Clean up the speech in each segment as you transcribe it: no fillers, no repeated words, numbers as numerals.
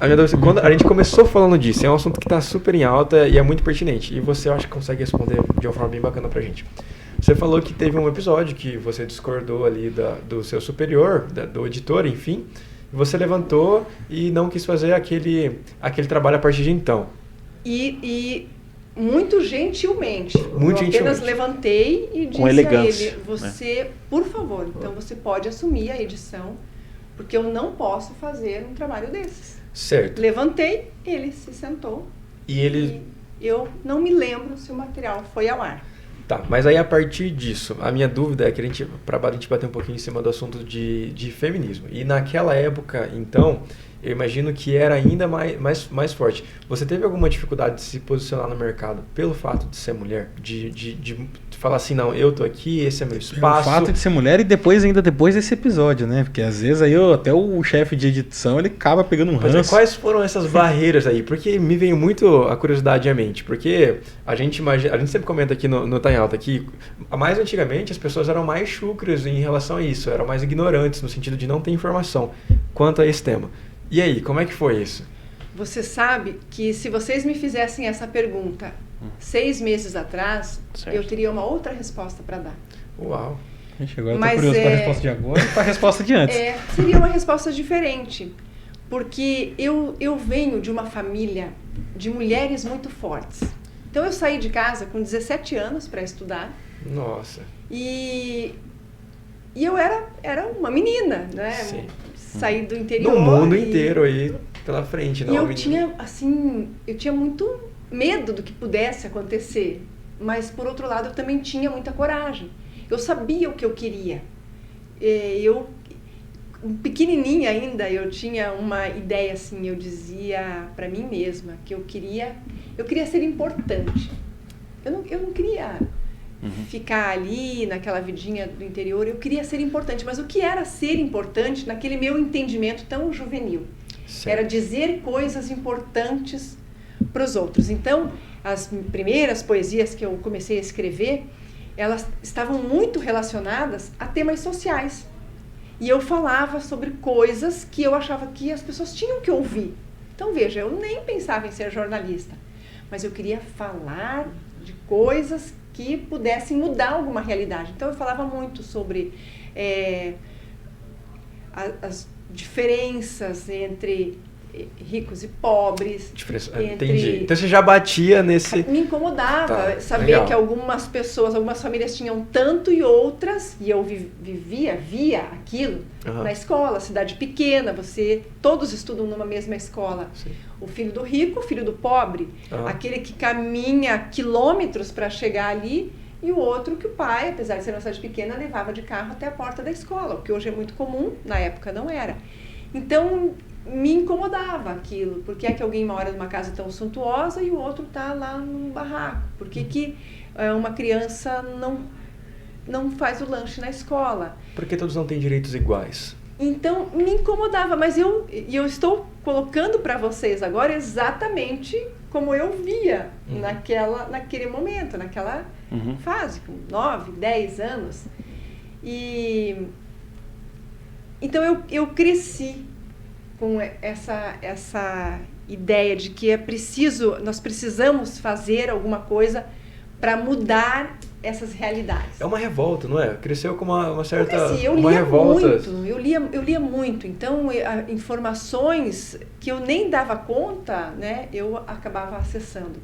a minha dúvida, quando a gente começou falando disso, é um assunto que está super em alta e é muito pertinente. E você, eu acho que consegue responder de uma forma bem bacana pra gente. Você falou que teve um episódio que você discordou ali do seu superior, do editor, enfim. Você levantou e não quis fazer aquele trabalho a partir de então. E muito gentilmente. Muito eu apenas levantei e disse a ele, você, por favor, então você pode assumir a edição, porque eu não posso fazer um trabalho desses. Certo. Levantei, ele se sentou e eu não me lembro se o material foi ao ar. Tá, mas aí a partir disso, a minha dúvida é que a gente bater um pouquinho em cima do assunto de feminismo. E naquela época, então, eu imagino que era ainda mais forte. Você teve alguma dificuldade de se posicionar no mercado pelo fato de ser mulher? De falar assim, não, eu tô aqui, esse é meu espaço. Pelo fato de ser mulher e depois desse episódio, né? Porque às vezes aí até o chefe de edição, ele acaba pegando um ranço. Quais foram essas barreiras aí? Porque me veio muito a curiosidade à mente. Porque a gente sempre comenta aqui no Tá em Alta que mais antigamente as pessoas eram mais chucras em relação a isso, eram mais ignorantes no sentido de não ter informação quanto a esse tema. E aí, como é que foi isso? Você sabe que se vocês me fizessem essa pergunta 6 meses atrás, certo, eu teria uma outra resposta para dar. Uau! Gente, agora eu tô curioso para a resposta de agora e para a resposta de antes. Seria uma resposta diferente, porque eu venho de uma família de mulheres muito fortes. Então eu saí de casa com 17 anos para estudar. Nossa! E eu era uma menina, né? Sim. Saí do interior. No mundo inteiro aí pela frente, não? E eu tinha muito medo do que pudesse acontecer, mas por outro lado eu também tinha muita coragem. Eu sabia o que eu queria. Eu pequenininha ainda, eu tinha uma ideia assim, eu dizia para mim mesma que eu queria ser importante. Eu não queria ficar ali naquela vidinha do interior, eu queria ser importante. Mas o que era ser importante naquele meu entendimento tão juvenil? Certo. Era dizer coisas importantes para os outros. Então, as primeiras poesias que eu comecei a escrever, elas estavam muito relacionadas a temas sociais. E eu falava sobre coisas que eu achava que as pessoas tinham que ouvir. Então, veja, eu nem pensava em ser jornalista, mas eu queria falar de coisas que pudessem mudar alguma realidade. Então, eu falava muito sobre as diferenças entre ricos e pobres. Entendi. Então você já batia nesse... Me incomodava saber legal. Que algumas famílias tinham tanto e outras, e eu via aquilo na escola, cidade pequena, todos estudam numa mesma escola. Sim. O filho do rico, o filho do pobre, aquele que caminha quilômetros para chegar ali, e o outro que o pai, apesar de ser uma cidade pequena, levava de carro até a porta da escola, o que hoje é muito comum, na época não era. Então, me incomodava aquilo. Por que é que alguém mora numa casa tão suntuosa e o outro está lá num barraco? Por que uma criança não faz o lanche na escola? Porque todos não têm direitos iguais. Então, me incomodava, mas eu estou colocando para vocês agora exatamente como eu via naquele momento, naquela fase, com 9, 10 anos. Então, eu cresci com essa ideia de que nós precisamos fazer alguma coisa para mudar essas realidades. É uma revolta, não é? Cresceu com uma certa eu uma lia revolta. Muito, eu lia muito. Então, informações que eu nem dava conta, né, eu acabava acessando.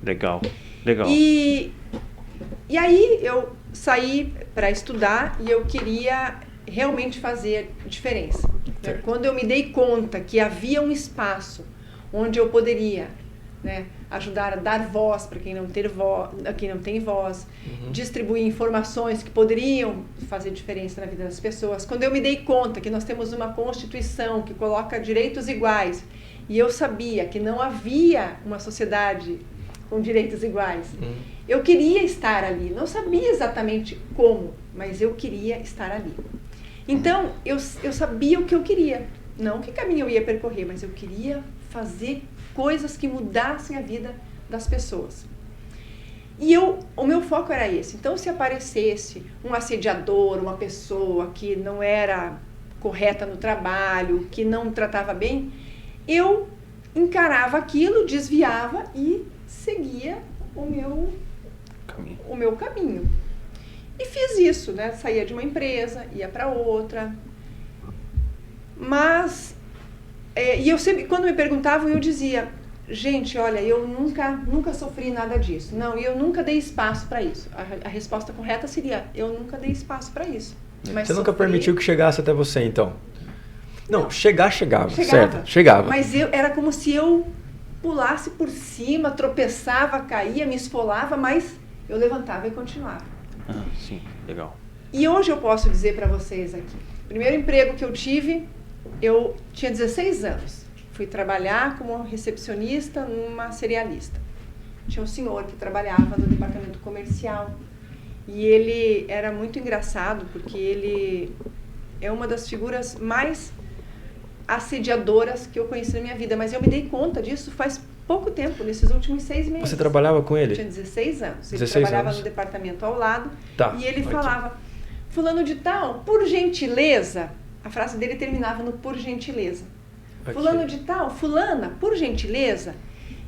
Legal. E aí eu saí para estudar e eu queria realmente fazer diferença. Né? Quando eu me dei conta que havia um espaço onde eu poderia, né, ajudar a dar voz para quem não tem voz, distribuir informações que poderiam fazer diferença na vida das pessoas. Quando eu me dei conta que nós temos uma Constituição que coloca direitos iguais e eu sabia que não havia uma sociedade com direitos iguais, eu queria estar ali. Não sabia exatamente como, mas eu queria estar ali. Então, eu sabia o que eu queria. Não que caminho eu ia percorrer, mas eu queria fazer coisas que mudassem a vida das pessoas. E o meu foco era esse. Então, se aparecesse um assediador, uma pessoa que não era correta no trabalho, que não tratava bem, eu encarava aquilo, desviava e seguia o meu caminho. E fiz isso, né? Saía de uma empresa, ia para outra. Mas, e eu sempre, quando me perguntavam, eu dizia, gente, olha, eu nunca sofri nada disso. Não, e eu nunca dei espaço para isso. A resposta correta seria, eu nunca dei espaço para isso. Mas você nunca permitiu que chegasse até você, então? Não, chegava, certo? Chegava. Mas era como se eu pulasse por cima, tropeçava, caía, me esfolava, mas eu levantava e continuava. Ah, sim, legal. E hoje eu posso dizer para vocês aqui, o primeiro emprego que eu tive, eu tinha 16 anos. Fui trabalhar como recepcionista numa cerealista. Tinha um senhor que trabalhava no departamento comercial. E ele era muito engraçado, porque ele é uma das figuras mais assediadoras que eu conheci na minha vida. Mas eu me dei conta disso faz pouco tempo, nesses últimos 6 meses. Você trabalhava com ele? Eu tinha 16 anos. Ele 16 trabalhava anos. no departamento ao lado. Tá, E ele ótimo. falava, fulano de tal, por gentileza. A frase dele terminava no por gentileza. Ok. Fulano de tal, fulana, por gentileza.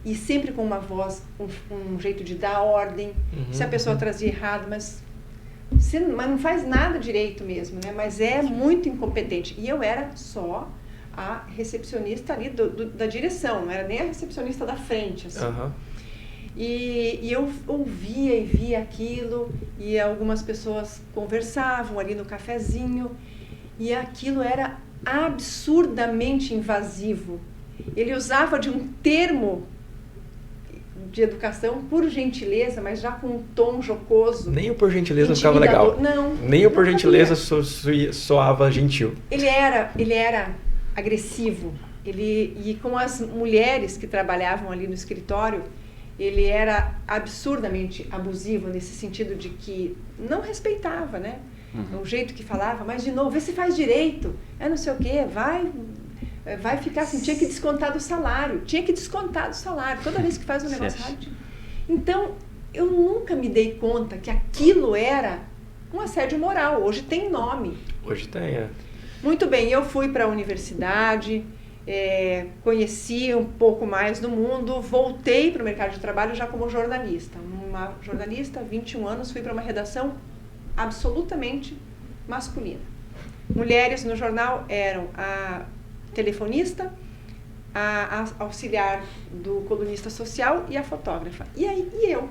E sempre com uma voz, um jeito de dar ordem. Se a pessoa trazia errado, mas não faz nada direito mesmo, né? Mas é muito incompetente. E eu era só a recepcionista ali da direção, não era nem a recepcionista da frente, assim. E eu ouvia e via aquilo, e algumas pessoas conversavam ali no cafezinho, e aquilo era absurdamente invasivo. Ele usava de um termo de educação, por gentileza, mas já com um tom jocoso. Nem o por gentileza ficava legal. Não. Nem o por gentileza soava gentil. Ele era agressivo. E com as mulheres que trabalhavam ali no escritório, ele era absurdamente abusivo nesse sentido de que não respeitava, né? O jeito que falava, mas de novo, vê se faz direito, não sei o quê, vai ficar assim, tinha que descontar do salário, toda vez que faz um negócio errado. Então, eu nunca me dei conta que aquilo era um assédio moral, hoje tem nome. Hoje tem, Muito bem, eu fui para a universidade, conheci um pouco mais do mundo, voltei para o mercado de trabalho já como jornalista. Uma jornalista, 21 anos, fui para uma redação absolutamente masculina. Mulheres no jornal eram a telefonista, a auxiliar do colunista social e a fotógrafa. E eu,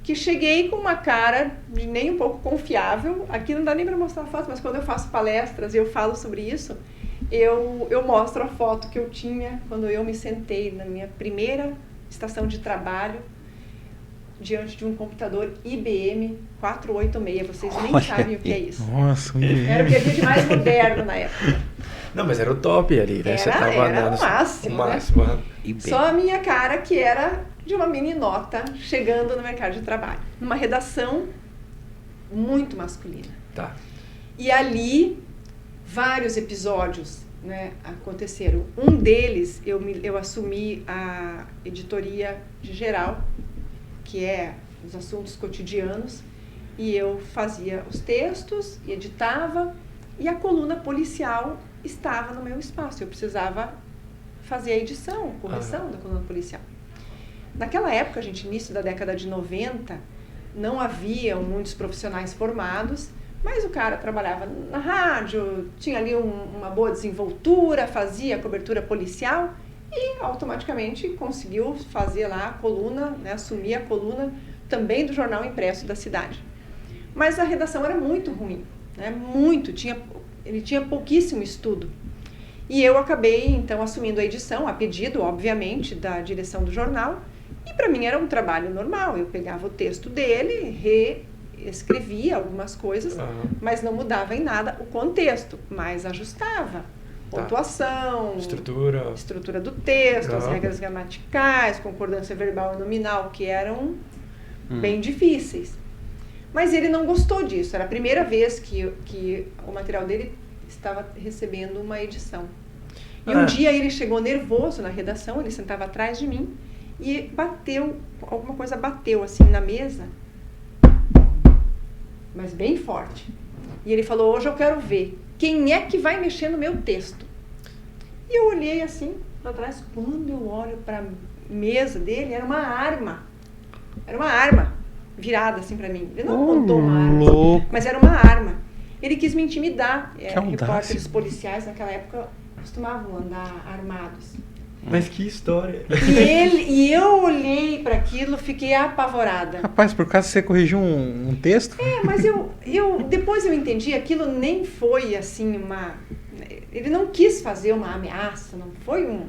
que cheguei com uma cara de nem um pouco confiável. Aqui não dá nem para mostrar a foto, mas quando eu faço palestras e eu falo sobre isso, eu mostro a foto que eu tinha quando eu me sentei na minha primeira estação de trabalho diante de um computador IBM 486. Vocês nem sabem o que é isso. Nossa, era o que havia de mais moderno na época. Não, mas era o top ali, né? Era o máximo, né? Só a minha cara que era de uma meninota chegando no mercado de trabalho. Numa redação muito masculina. Tá. E ali, vários episódios, né, aconteceram. Um deles, eu assumi a editoria de geral, que é os assuntos cotidianos, e eu fazia os textos, editava, e a coluna policial estava no meu espaço. Eu precisava fazer a edição, correção da coluna policial. Naquela época, gente, início da década de 90, não haviam muitos profissionais formados, mas o cara trabalhava na rádio, tinha ali uma boa desenvoltura, fazia a cobertura policial e automaticamente conseguiu fazer lá a coluna, né, assumir a coluna também do jornal impresso da cidade. Mas a redação era muito ruim, né, ele tinha pouquíssimo estudo. E eu acabei, então, assumindo a edição, a pedido, obviamente, da direção do jornal. E para mim era um trabalho normal. Eu pegava o texto dele, reescrevia algumas coisas, mas não mudava em nada o contexto, mas ajustava. Pontuação, estrutura do texto, as regras gramaticais, concordância verbal e nominal, que eram bem difíceis. Mas ele não gostou disso. Era a primeira vez que o material dele estava recebendo uma edição. E um dia ele chegou nervoso na redação, ele sentava atrás de mim e alguma coisa bateu assim na mesa, mas bem forte. E ele falou, hoje eu quero ver quem é que vai mexer no meu texto. E eu olhei assim, para trás. Quando eu olho para a mesa dele, era uma arma. Era uma arma virada assim para mim. Ele não apontou uma arma, louco. mas era uma arma. Ele quis me intimidar. audácia. Repórteres policiais naquela época costumavam andar armados. Mas que história. E eu olhei para aquilo, fiquei apavorada. Rapaz, por causa você corrigiu um texto? Mas depois eu entendi, aquilo nem foi assim ele não quis fazer uma ameaça, não foi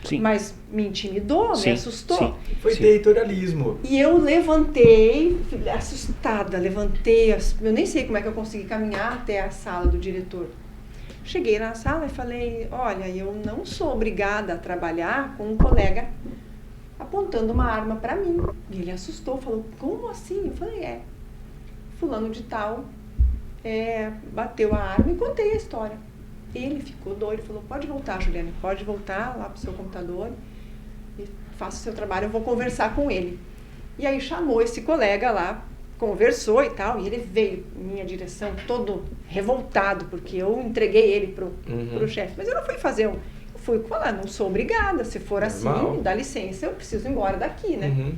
Sim. mas me intimidou, Sim, me assustou. sim. Foi territorialismo. E eu levantei, assustada, eu nem sei como é que eu consegui caminhar até a sala do diretor. Cheguei na sala e falei, olha, eu não sou obrigada a trabalhar com um colega apontando uma arma para mim. E ele assustou, falou, como assim? Eu falei, fulano de tal bateu a arma e contei a história. Ele ficou doido, falou, pode voltar, Juliane, pode voltar lá pro seu computador e faça o seu trabalho, eu vou conversar com ele. E aí chamou esse colega lá, conversou e tal, e ele veio em minha direção todo revoltado, porque eu entreguei ele pro chefe. Mas eu não fui fazer eu fui falar, não sou obrigada, se for Normal. assim, dá licença, eu preciso ir embora daqui, né? Uhum.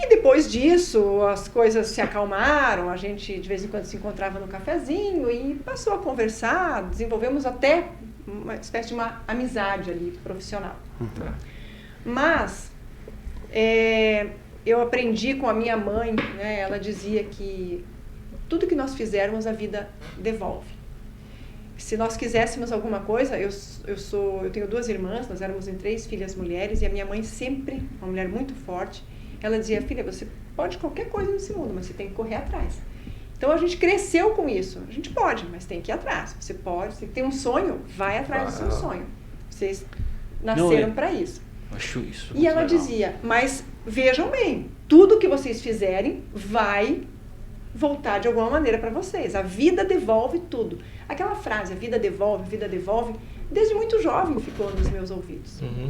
E depois disso, as coisas se acalmaram, a gente de vez em quando se encontrava no cafezinho e passou a conversar, desenvolvemos até uma espécie de uma amizade ali, profissional. Tá. Mas eu aprendi com a minha mãe, né, ela dizia que tudo que nós fizermos, a vida devolve. Se nós quiséssemos alguma coisa, eu tenho 2 irmãs, nós éramos em 3 filhas mulheres, e a minha mãe sempre, uma mulher muito forte, ela dizia, filha, você pode qualquer coisa nesse mundo, mas você tem que correr atrás. Então a gente cresceu com isso. A gente pode, mas tem que ir atrás. Você pode, você tem um sonho, vai atrás do seu sonho. Vocês nasceram para isso. Acho isso. E ela legal. dizia, mas vejam bem, tudo que vocês fizerem vai voltar de alguma maneira para vocês. A vida devolve tudo. Aquela frase, a vida devolve, desde muito jovem ficou nos meus ouvidos. Uhum.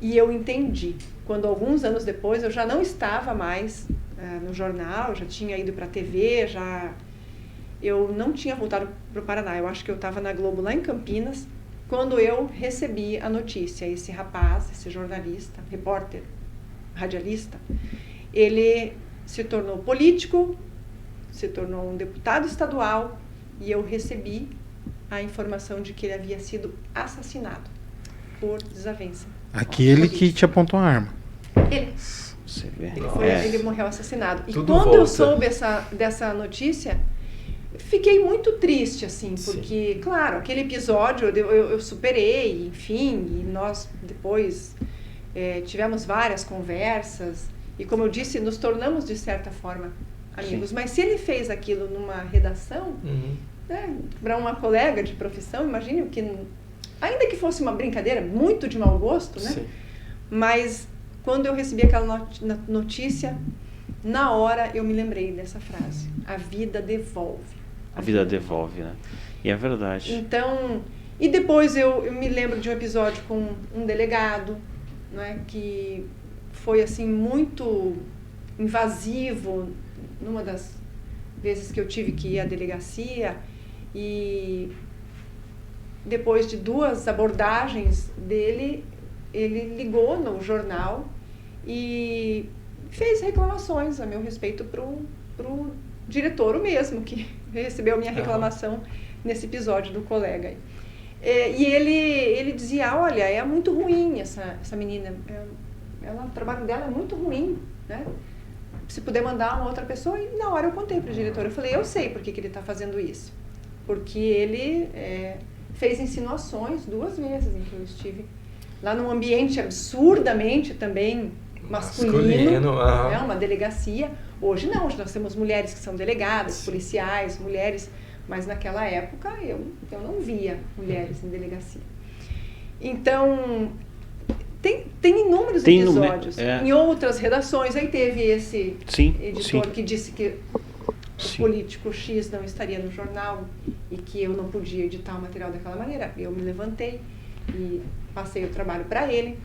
E eu entendi. Quando alguns anos depois, eu já não estava mais no jornal, já tinha ido para a TV, eu não tinha voltado para o Paraná. Eu acho que eu estava na Globo, lá em Campinas, quando eu recebi a notícia. Esse rapaz, esse jornalista, repórter, radialista, ele se tornou político, se tornou um deputado estadual, e eu recebi a informação de que ele havia sido assassinado por desavença. Aquele que te apontou a arma. Ele. Você vê. Ele morreu assassinado. E Tudo quando volta. eu soube dessa notícia, fiquei muito triste, assim, porque, claro, aquele episódio eu superei, enfim, e nós depois tivemos várias conversas, e como eu disse, nos tornamos, de certa forma, amigos. Sim. Mas se ele fez aquilo numa redação, Uhum. né, para uma colega de profissão, imagine que, ainda que fosse uma brincadeira, muito de mau gosto, né? Sim. Mas quando eu recebi aquela notícia, na hora eu me lembrei dessa frase. A vida devolve. A vida devolve, né? E é verdade. Então, e depois eu me lembro de um episódio com um delegado, né, que foi assim muito invasivo, numa das vezes que eu tive que ir à delegacia, e depois de 2 abordagens dele, ele ligou no jornal e fez reclamações a meu respeito pro diretor, o mesmo, que recebeu a minha reclamação nesse episódio do colega aí. E ele dizia, olha, é muito ruim essa menina, o trabalho dela é muito ruim, né? Se puder mandar uma outra pessoa. E na hora eu contei para o diretor, eu falei, eu sei por que ele está fazendo isso. Porque ele fez insinuações 2 vezes em que eu estive lá num ambiente absurdamente também masculino, uma delegacia. Hoje não, hoje nós temos mulheres que são delegadas, policiais, mulheres, mas naquela época eu não via mulheres em delegacia. Então, tem inúmeros episódios. Em outras redações, aí teve esse editor que disse que o político X não estaria no jornal e que eu não podia editar o material daquela maneira. Eu me levantei e passei o trabalho para ele.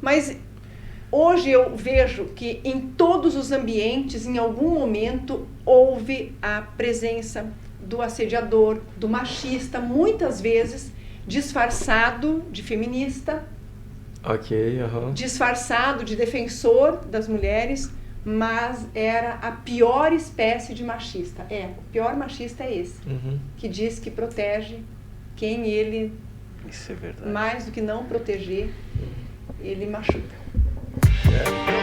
Mas hoje eu vejo que em todos os ambientes, em algum momento, houve a presença do assediador, do machista, muitas vezes disfarçado de feminista, Ok, aham. disfarçado de defensor das mulheres, mas era a pior espécie de machista. O pior machista é esse, Uhum. que diz que protege quem ele, Isso é verdade. mais do que não proteger, ele machuca. É.